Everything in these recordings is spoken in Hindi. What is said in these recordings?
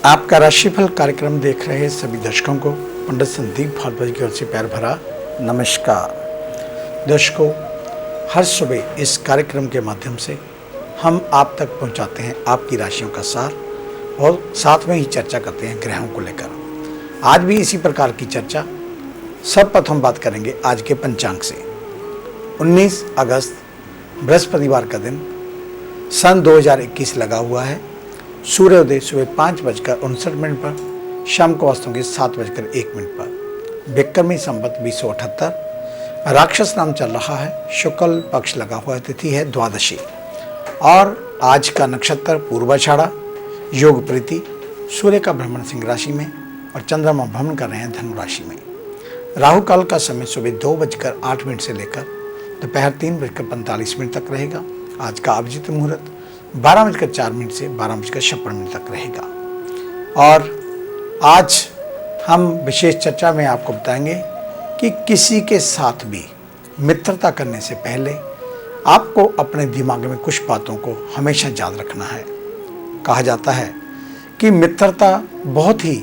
आपका राशिफल कार्यक्रम देख रहे सभी दर्शकों को पंडित संदीप भारद्वाज की ओर से प्यार भरा नमस्कार। दर्शकों, हर सुबह इस कार्यक्रम के माध्यम से हम आप तक पहुंचाते हैं आपकी राशियों का सार और साथ में ही चर्चा करते हैं ग्रहों को लेकर। आज भी इसी प्रकार की चर्चा। सर्वप्रथम बात करेंगे आज के पंचांग से। 19 अगस्त बृहस्पतिवार का दिन सन 2021 लगा हुआ है। सूर्योदय सुबह 5:59 पर, शाम को अस्तों के 7:01 पर। विक्रमी संवत 2078, राक्षस नाम चल रहा है। शुक्ल पक्ष लगा हुआ, तिथि है द्वादशी और आज का नक्षत्र पूर्वाषाढ़ा, योग प्रीति। सूर्य का भ्रमण सिंह राशि में और चंद्रमा भ्रमण कर रहे हैं धनु राशि में। राहु काल का समय सुबह 2:08 से लेकर दोपहर 3:45 तक रहेगा। आज का अभिजीत मुहूर्त 12:04 से 12:56 तक रहेगा। और आज हम विशेष चर्चा में आपको बताएंगे कि किसी के साथ भी मित्रता करने से पहले आपको अपने दिमाग में कुछ बातों को हमेशा याद रखना है। कहा जाता है कि मित्रता बहुत ही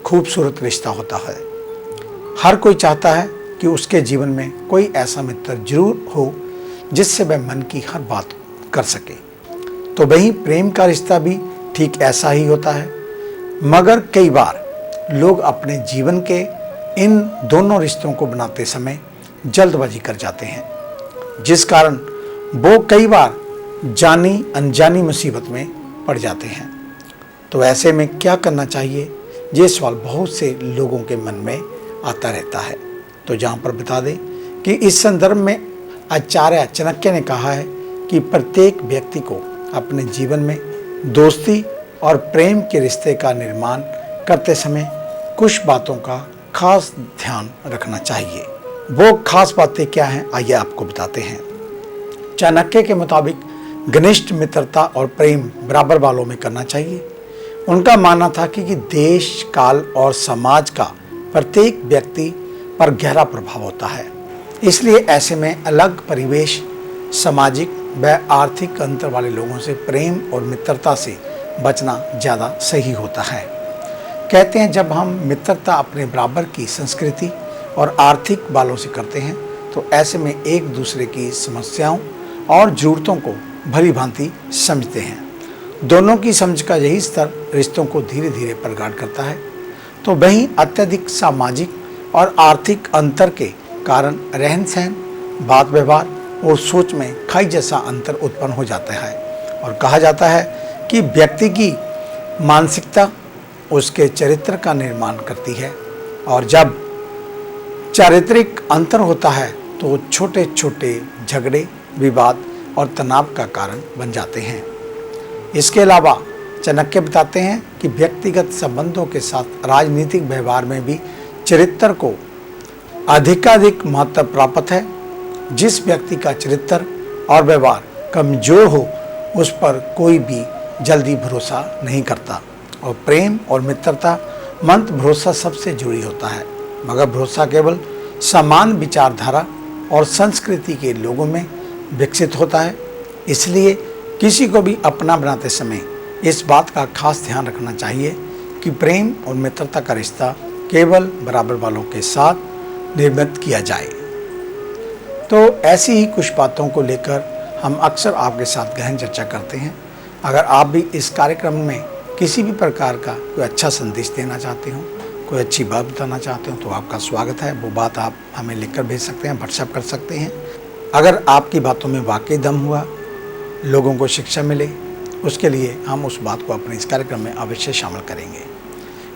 खूबसूरत रिश्ता होता है। हर कोई चाहता है कि उसके जीवन में कोई ऐसा मित्र जरूर हो जिससे वह मन की हर बात कर सके। तो वही प्रेम का रिश्ता भी ठीक ऐसा ही होता है। मगर कई बार लोग अपने जीवन के इन दोनों रिश्तों को बनाते समय जल्दबाजी कर जाते हैं, जिस कारण वो कई बार जानी अनजानी मुसीबत में पड़ जाते हैं। तो ऐसे में क्या करना चाहिए, ये सवाल बहुत से लोगों के मन में आता रहता है। तो जहाँ पर बता दें कि इस संदर्भ में आचार्य चाणक्य ने कहा है कि प्रत्येक व्यक्ति को अपने जीवन में दोस्ती और प्रेम के रिश्ते का निर्माण करते समय कुछ बातों का खास ध्यान रखना चाहिए। वो खास बातें क्या हैं, आइए आपको बताते हैं। चाणक्य के मुताबिक घनिष्ठ मित्रता और प्रेम बराबर वालों में करना चाहिए। उनका मानना था कि देश, काल और समाज का प्रत्येक व्यक्ति पर गहरा प्रभाव होता है। इसलिए ऐसे में अलग परिवेश, सामाजिक व आर्थिक अंतर वाले लोगों से प्रेम और मित्रता से बचना ज़्यादा सही होता है। कहते हैं जब हम मित्रता अपने बराबर की संस्कृति और आर्थिक वालों से करते हैं तो ऐसे में एक दूसरे की समस्याओं और ज़रूरतों को भली भांति समझते हैं। दोनों की समझ का यही स्तर रिश्तों को धीरे धीरे प्रगाढ़ करता है। तो वहीं अत्यधिक सामाजिक और आर्थिक अंतर के कारण रहन सहन, बात व्यवहार और सोच में खाई जैसा अंतर उत्पन्न हो जाता है। और कहा जाता है कि व्यक्ति की मानसिकता उसके चरित्र का निर्माण करती है और जब चारित्रिक अंतर होता है तो छोटे छोटे झगड़े, विवाद और तनाव का कारण बन जाते हैं। इसके अलावा चाणक्य बताते हैं कि व्यक्तिगत संबंधों के साथ राजनीतिक व्यवहार में भी चरित्र को अधिकाधिक महत्व प्राप्त है। जिस व्यक्ति का चरित्र और व्यवहार कमजोर हो उस पर कोई भी जल्दी भरोसा नहीं करता। और प्रेम और मित्रता मंद भरोसा सबसे जरूरी होता है, मगर भरोसा केवल समान विचारधारा और संस्कृति के लोगों में विकसित होता है। इसलिए किसी को भी अपना बनाते समय इस बात का खास ध्यान रखना चाहिए कि प्रेम और मित्रता का रिश्ता केवल बराबर वालों के साथ निर्मित किया जाए। तो ऐसी ही कुछ बातों को लेकर हम अक्सर आपके साथ गहन चर्चा करते हैं। अगर आप भी इस कार्यक्रम में किसी भी प्रकार का कोई अच्छा संदेश देना चाहते हो, कोई अच्छी बात बताना चाहते हो तो आपका स्वागत है। वो बात आप हमें लिखकर भेज सकते हैं, व्हाट्सएप कर सकते हैं। अगर आपकी बातों में वाकई दम हुआ, लोगों को शिक्षा मिले, उसके लिए हम उस बात को अपने इस कार्यक्रम में अवश्य शामिल करेंगे।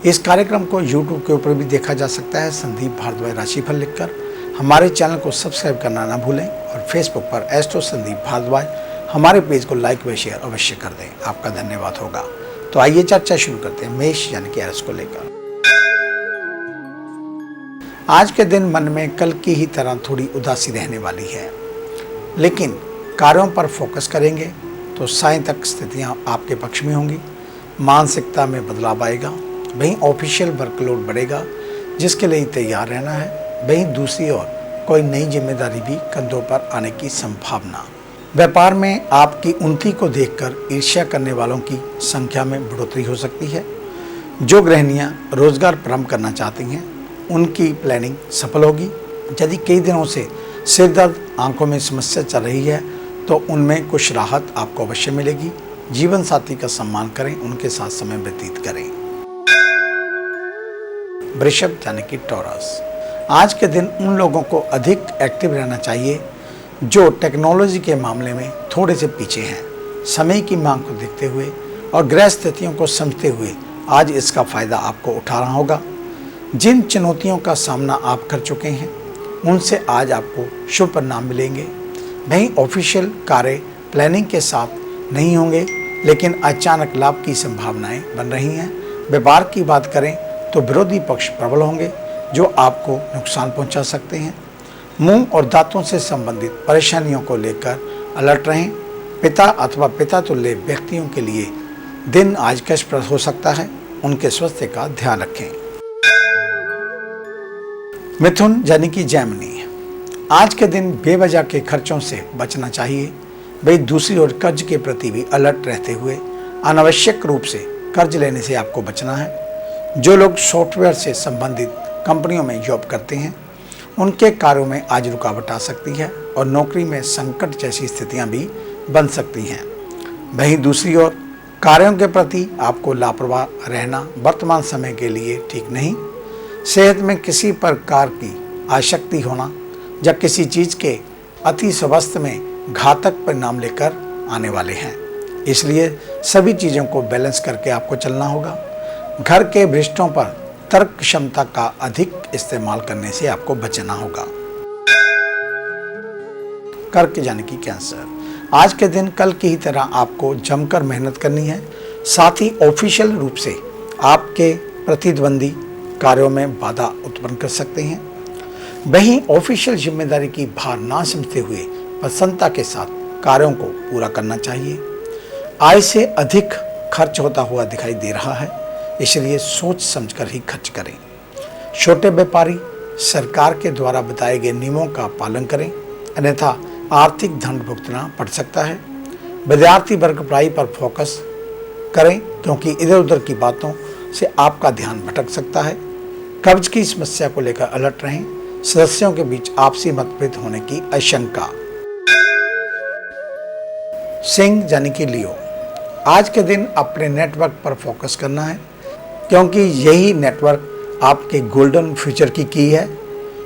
इस कार्यक्रम को यूट्यूब के ऊपर भी देखा जा सकता है, संदीप भारद्वाज राशिफल लिखकर। हमारे चैनल को सब्सक्राइब करना ना भूलें और फेसबुक पर एस्ट्रो संदीप भारद्वाज हमारे पेज को लाइक व शेयर अवश्य कर दें, आपका धन्यवाद होगा। तो आइए चर्चा शुरू करते हैं मेष यानी कि एरिस को लेकर। आज के दिन मन में कल की ही तरह थोड़ी उदासी रहने वाली है, लेकिन कार्यों पर फोकस करेंगे तो साय तक स्थितियां आपके पक्ष में होंगी। मानसिकता में बदलाव आएगा। वहीं ऑफिशियल वर्कलोड बढ़ेगा जिसके लिए तैयार रहना है। वहीं दूसरी ओर कोई नई जिम्मेदारी भी कंधों पर आने की संभावना। व्यापार में आपकी उन्नति को देखकर ईर्ष्या करने वालों की संख्या में बढ़ोतरी हो सकती है। जो गृहिणियां रोजगार प्रारंभ करना चाहती हैं उनकी प्लानिंग सफल होगी। यदि कई दिनों से सिर दर्द, आंखों में समस्या चल रही है तो उनमें कुछ राहत आपको अवश्य मिलेगी। जीवन साथी का सम्मान करें, उनके साथ समय व्यतीत करें। वृषभ यानी कि टॉरस, आज के दिन उन लोगों को अधिक एक्टिव रहना चाहिए जो टेक्नोलॉजी के मामले में थोड़े से पीछे हैं। समय की मांग को देखते हुए और ग्रह स्थितियों को समझते हुए आज इसका फायदा आपको उठाना होगा। जिन चुनौतियों का सामना आप कर चुके हैं उनसे आज आपको शुभ परिणाम मिलेंगे। वहीं ऑफिशियल कार्य प्लानिंग के साथ नहीं होंगे, लेकिन अचानक लाभ की संभावनाएं बन रही हैं। व्यापार की बात करें तो विरोधी पक्ष प्रबल होंगे जो आपको नुकसान पहुंचा सकते हैं। मुंह और दांतों से संबंधित परेशानियों को लेकर अलर्ट रहें। पिता अथवा पिता तुल्य व्यक्तियों के लिए दिन आज कष्टप्रद हो सकता है, उनके स्वास्थ्य का ध्यान रखें। मिथुन यानी कि जेमिनी, आज के दिन बेवजह के खर्चों से बचना चाहिए। वही दूसरी ओर कर्ज के प्रति भी अलर्ट रहते हुए अनावश्यक रूप से कर्ज लेने से आपको बचना है। जो लोग सॉफ्टवेयर से संबंधित कंपनियों में जॉब करते हैं उनके कार्यों में आज रुकावट आ सकती है और नौकरी में संकट जैसी स्थितियां भी बन सकती हैं। वहीं दूसरी ओर कार्यों के प्रति आपको लापरवाह रहना वर्तमान समय के लिए ठीक नहीं। सेहत में किसी प्रकार की आसक्ति होना या किसी चीज़ के अति स्वास्थ्य में घातक परिणाम लेकर आने वाले हैं, इसलिए सभी चीज़ों को बैलेंस करके आपको चलना होगा। घर के वरिष्ठों पर तर्क क्षमता का अधिक इस्तेमाल करने से आपको बचना होगा। कर्क यानी कि कैंसर, आज के दिन कल की ही तरह आपको जमकर मेहनत करनी है। साथ ही ऑफिशियल रूप से आपके प्रतिद्वंदी कार्यों में बाधा उत्पन्न कर सकते हैं। वहीं ऑफिशियल जिम्मेदारी की भार ना समझते हुए प्रसन्नता के साथ कार्यों को पूरा करना चाहिए। आय से अधिक खर्च होता हुआ दिखाई दे रहा है, इसलिए सोच समझकर ही खर्च करें। छोटे व्यापारी सरकार के द्वारा बताए गए नियमों का पालन करें, अन्यथा आर्थिक दंड भुगतना पड़ सकता है। विद्यार्थी वर्ग पढ़ाई पर फोकस करें क्योंकि इधर उधर की बातों से आपका ध्यान भटक सकता है। कब्ज की समस्या को लेकर अलर्ट रहें। सदस्यों के बीच आपसी मतभेद होने की आशंका। सिंह यानी कि लियो, आज के दिन अपने नेटवर्क पर फोकस करना है क्योंकि यही नेटवर्क आपके गोल्डन फ्यूचर की की है।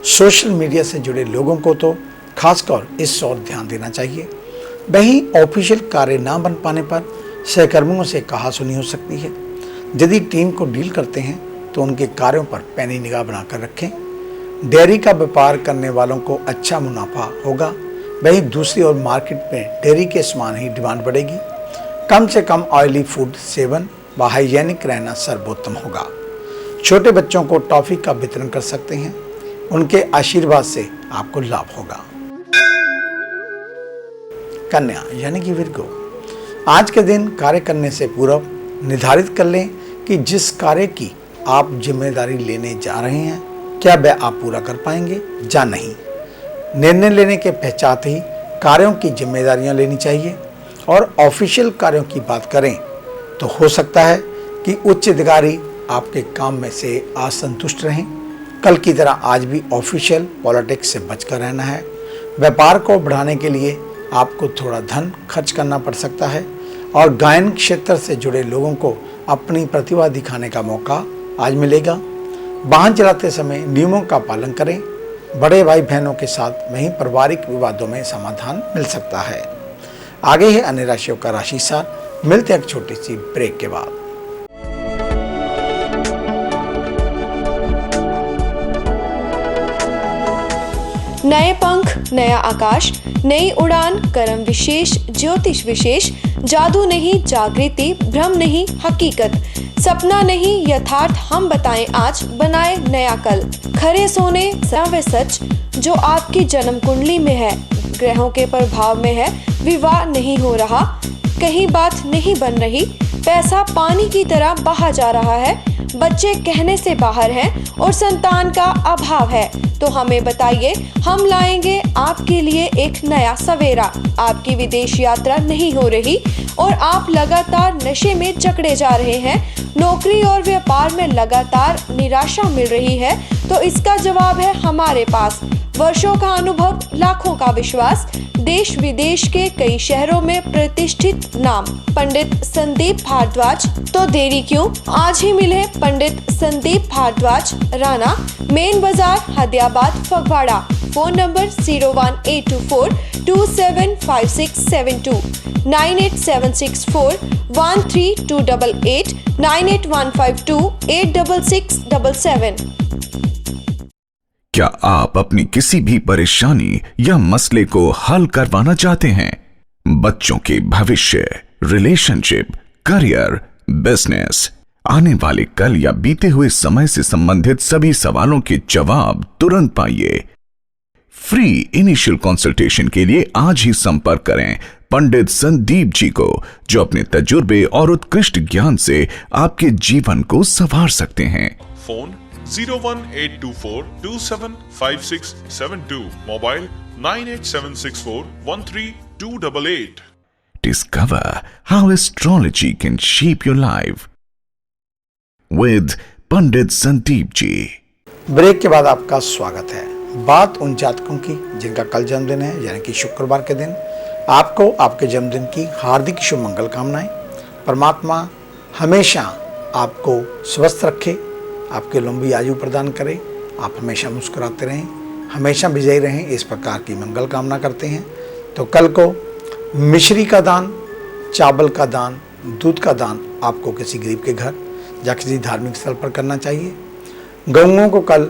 सोशल मीडिया से जुड़े लोगों को तो खासकर इस ओर ध्यान देना चाहिए। वहीं ऑफिशियल कार्य ना बन पाने पर सहकर्मियों से कहासुनी हो सकती है। यदि टीम को डील करते हैं तो उनके कार्यों पर पैनी निगाह बनाकर रखें। डेयरी का व्यापार करने वालों को अच्छा मुनाफा होगा। वहीं दूसरी ओर मार्केट में डेयरी के सामान ही डिमांड बढ़ेगी। कम से कम ऑयली फूड सेवन व हाइजेनिक रहना सर्वोत्तम होगा। छोटे बच्चों को टॉफी का वितरण कर सकते हैं, उनके आशीर्वाद से आपको लाभ होगा। कन्या यानी कि विर्गो, आज के दिन कार्य करने से पूर्व निर्धारित कर लें कि जिस कार्य की आप जिम्मेदारी लेने जा रहे हैं क्या वह आप पूरा कर पाएंगे या नहीं। निर्णय लेने के पश्चात ही कार्यों की जिम्मेदारियां लेनी चाहिए। और ऑफिशियल कार्यों की बात करें तो हो सकता है कि उच्च अधिकारी आपके काम में से असंतुष्ट रहें। कल की तरह आज भी ऑफिशियल पॉलिटिक्स से बचकर रहना है। व्यापार को बढ़ाने के लिए आपको थोड़ा धन खर्च करना पड़ सकता है और गायन क्षेत्र से जुड़े लोगों को अपनी प्रतिभा दिखाने का मौका आज मिलेगा। वाहन चलाते समय नियमों का पालन करें। बड़े भाई बहनों के साथ वहीं पारिवारिक विवादों में समाधान मिल सकता है। आगे है अन्य राशियों का राशि सार। मिलते हैं एक छोटी सी ब्रेक के बाद। नए पंख, नया आकाश, नई उड़ान, कर्म विशेष, ज्योतिष विशेष, जादू नहीं जागृति, भ्रम नहीं हकीकत, सपना नहीं यथार्थ, हम बताएं आज, बनाए नया कल। खरे सोने व सच जो आपकी जन्म कुंडली में है, ग्रहों के प्रभाव में है, विवाह नहीं हो रहा, कहीं बात नहीं बन रही, पैसा पानी की तरह बहा जा रहा है, बच्चे कहने से बाहर हैं और संतान का अभाव है, तो हमें बताइए, हम लाएंगे आपके लिए एक नया सवेरा। आपकी विदेश यात्रा नहीं हो रही और आप लगातार नशे में जकड़े जा रहे हैं, नौकरी और व्यापार में लगातार निराशा मिल रही है, तो इसका जवाब है हमारे पास। वर्षों का अनुभव, लाखों का विश्वास, देश विदेश के कई शहरों में प्रतिष्ठित नाम पंडित संदीप भारद्वाज। तो देरी क्यों, आज ही मिले पंडित संदीप भारद्वाज, राणा, मेन बाजार, हदियाबाद, फगवाड़ा। Phone number 01824275672, 9876413288, 9815286677। क्या आप अपनी किसी भी परेशानी या मसले को हल करवाना चाहते हैं? बच्चों के भविष्य, रिलेशनशिप, करियर, बिजनेस, आने वाले कल या बीते हुए समय से संबंधित सभी सवालों के जवाब तुरंत पाइए। फ्री इनिशियल कंसल्टेशन के लिए आज ही संपर्क करें पंडित संदीप जी को, जो अपने तजुर्बे और उत्कृष्ट ज्ञान से आपके जीवन को संवार सकते हैं। Phone 01824275672, mobile 9876413288। Discover how astrology can shape your life with Pandit Sandeep ji. Break के बाद आपका स्वागत है। बात उन जातकों की जिनका कल जन्मदिन है, यानी कि शुक्रवार के दिन। आपको आपके जन्मदिन की हार्दिक शुभ मंगल कामनाएं। परमात्मा हमेशा आपको स्वस्थ रखे, आपके लंबी आयु प्रदान करे, आप हमेशा मुस्कुराते रहें, हमेशा विजयी रहें, इस प्रकार की मंगल कामना करते हैं। तो कल को मिश्री का दान, चावल का दान, दूध का दान आपको किसी गरीब के घर या किसी धार्मिक स्थल पर करना चाहिए। गऊओं को कल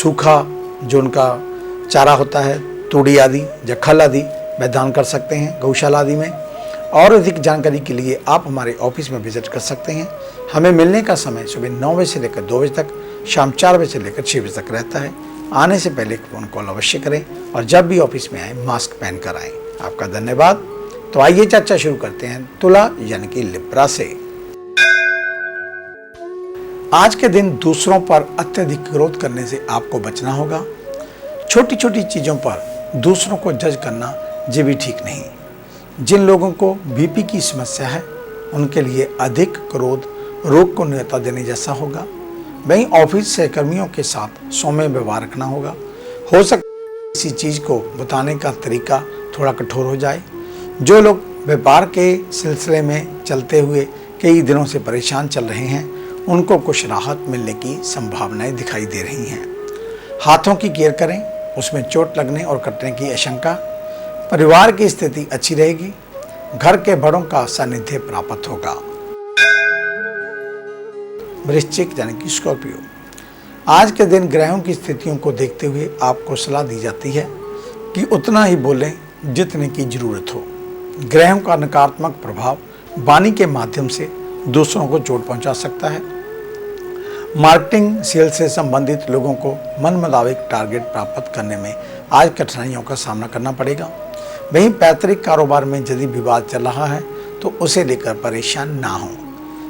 सूखा जो उनका चारा होता है, तूड़ी आदि या खल आदि, वह दान कर सकते हैं गौशाला आदि में। और अधिक जानकारी के लिए आप हमारे ऑफिस में विजिट कर सकते हैं। हमें मिलने का समय सुबह 9 बजे से लेकर 2 बजे तक, शाम 4 बजे से लेकर 6 बजे तक रहता है। आने से पहले एक फ़ोन कॉल अवश्य करें और जब भी ऑफिस में आए मास्क पहन कर आएँ। आपका धन्यवाद। तो आइए चर्चा शुरू करते हैं तुला यानी कि लिब्रा से। आज के दिन दूसरों पर अत्यधिक क्रोध करने से आपको बचना होगा। छोटी छोटी चीज़ों पर दूसरों को जज करना ये भी ठीक नहीं। जिन लोगों को बीपी की समस्या है उनके लिए अधिक क्रोध रोग को न्योता देने जैसा होगा। वहीं ऑफिस सहकर्मियों के साथ सौम्य व्यवहार रखना होगा। हो सकता है किसी चीज़ को बताने का तरीका थोड़ा कठोर हो जाए। जो लोग व्यापार के सिलसिले में चलते हुए कई दिनों से परेशान चल रहे हैं, उनको कुछ राहत मिलने की संभावनाएं दिखाई दे रही हैं। हाथों की केयर करें, उसमें चोट लगने और कटने की आशंका। परिवार की स्थिति अच्छी रहेगी। घर के बड़ों का सानिध्य प्राप्त होगा। वृश्चिक यानी कि स्कॉर्पियो, आज के दिन ग्रहों की स्थितियों को देखते हुए आपको सलाह दी जाती है कि उतना ही बोलें जितने की जरूरत हो। ग्रहों का नकारात्मक प्रभाव वाणी के माध्यम से दूसरों को चोट पहुंचा सकता है। मार्केटिंग सेल से संबंधित लोगों को मन मुताबिक टारगेट प्राप्त करने में आज कठिनाइयों का सामना करना पड़ेगा। वहीं पैतृक कारोबार में यदि विवाद चल रहा है तो उसे लेकर परेशान ना हो।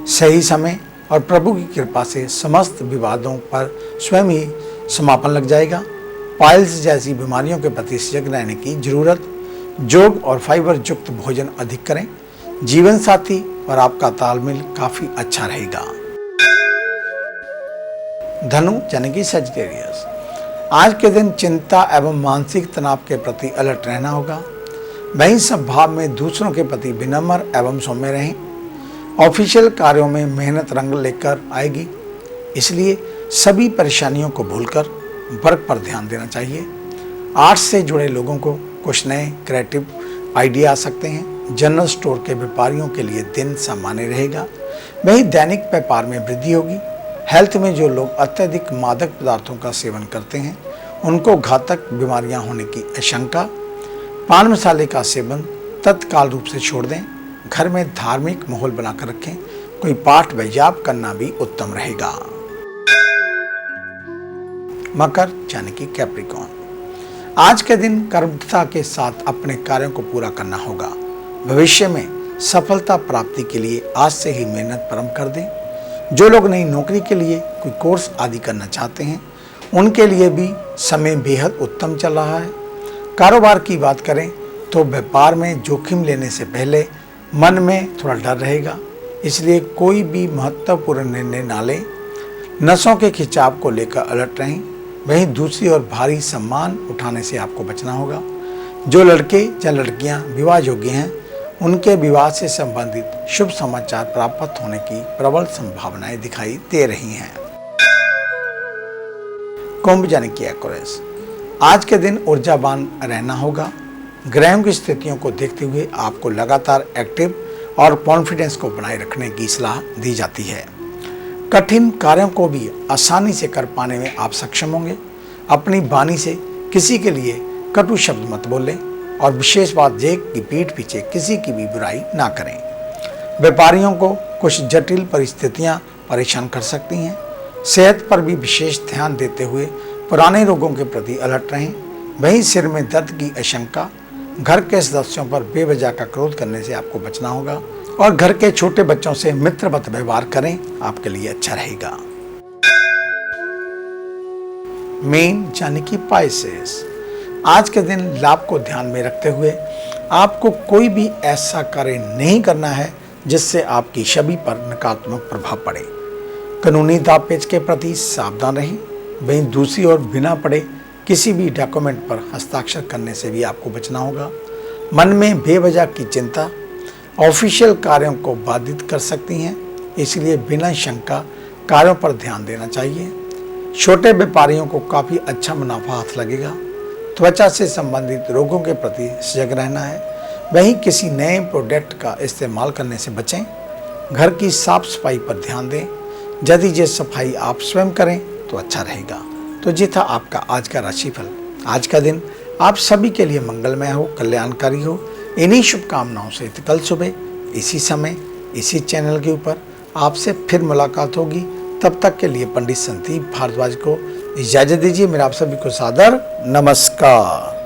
सही समय और प्रभु की कृपा से समस्त विवादों पर स्वयं ही समापन लग जाएगा। पाइल्स जैसी बीमारियों के प्रति सजग रहने की जरूरत। योग और फाइबर युक्त भोजन अधिक करें। जीवन साथी और आपका तालमेल काफी अच्छा रहेगा। धनु यानी कि सजिटेरियस, आज के दिन चिंता एवं मानसिक तनाव के प्रति अलर्ट रहना होगा। वहीं स्वभाव में दूसरों के प्रति विनम्र एवं सौम्य रहें। ऑफिशियल कार्यों में मेहनत रंग लेकर आएगी, इसलिए सभी परेशानियों को भूलकर वर्क पर ध्यान देना चाहिए। आर्ट्स से जुड़े लोगों को कुछ नए क्रिएटिव आइडिया आ सकते हैं। जनरल स्टोर के व्यापारियों के लिए दिन सामान्य रहेगा। वहीं दैनिक व्यापार में वृद्धि होगी। हेल्थ में जो लोग अत्यधिक मादक पदार्थों का सेवन करते हैं उनको घातक बीमारियां होने की आशंका। पान मसाले का सेवन तत्काल रूप से छोड़ दें। घर में धार्मिक माहौल बनाकर रखें। कोई पाठ व जाप करना भी उत्तम रहेगा। मकर यानी कि कैप्रिकॉर्न, आज के दिन कर्मठता के साथ अपने कार्यों को पूरा करना होगा। भविष्य में सफलता प्राप्ति के लिए आज से ही मेहनत प्रारंभ कर दें। जो लोग नई नौकरी के लिए कोई कोर्स आदि करना चाहते हैं उनके लिए भी समय बेहद उत्तम चल रहा है। कारोबार की बात करें तो व्यापार में जोखिम लेने से पहले मन में थोड़ा डर रहेगा, इसलिए कोई भी महत्वपूर्ण निर्णय ना लें। नसों के खिंचाव को लेकर अलर्ट रहें। वहीं दूसरी ओर भारी सम्मान उठाने से आपको बचना होगा। जो लड़के या लड़कियां विवाह योग्य हैं उनके विवाह से संबंधित शुभ समाचार प्राप्त होने की प्रबल संभावनाएं दिखाई दे रही हैं। कुंभ यानी कि एक्वेरियस, आज के दिन ऊर्जावान रहना होगा। ग्रहों की स्थितियों को देखते हुए आपको लगातार एक्टिव और कॉन्फिडेंस को बनाए रखने की सलाह दी जाती है। कठिन कार्यों को भी आसानी से कर पाने में आप सक्षम होंगे। अपनी वाणी से किसी के लिए कटु शब्द मत बोलें और विशेष बात यह कि पीठ पीछे किसी की भी बुराई ना करें। व्यापारियों को कुछ जटिल परिस्थितियां परेशान कर सकती हैं। सेहत पर भी विशेष ध्यान देते हुए पुराने रोगों के प्रति अलर्ट रहें। वहीं सिर में दर्द की आशंका, घर के सदस्यों पर बेवजह का क्रोध करने से आपको बचना होगा और घर के छोटे बच्चों से मित्रवत व्यवहार करें, आपके लिए अच्छा रहेगा। मीन यानी कि पाइसेस, आज के दिन लाभ को ध्यान में रखते हुए आपको कोई भी ऐसा कार्य नहीं करना है जिससे आपकी छवि पर नकारात्मक प्रभाव पड़े। कानूनी दाव पेच के प्रति सावधान रहें। वहीं दूसरी ओर बिना पढ़े किसी भी डॉक्यूमेंट पर हस्ताक्षर करने से भी आपको बचना होगा। मन में बेवजह की चिंता ऑफिशियल कार्यों को बाधित कर सकती हैं, इसलिए बिना शंका कार्यों पर ध्यान देना चाहिए। छोटे व्यापारियों को काफ़ी अच्छा मुनाफा हाथ लगेगा। त्वचा से संबंधित रोगों के प्रति सजग रहना है। वहीं किसी नए प्रोडक्ट का इस्तेमाल करने से बचें। घर की साफ सफाई पर ध्यान दें। यदि ये सफाई आप स्वयं करें तो अच्छा रहेगा। तो ये था आपका आज का राशिफल। आज का दिन आप सभी के लिए मंगलमय हो, कल्याणकारी हो। इन्हीं शुभकामनाओं से कल सुबह इसी समय इसी चैनल के ऊपर आपसे फिर मुलाकात होगी। तब तक के लिए पंडित संदीप भारद्वाज को इजाज़त दीजिए। मेरा आप सभी को सादर नमस्कार।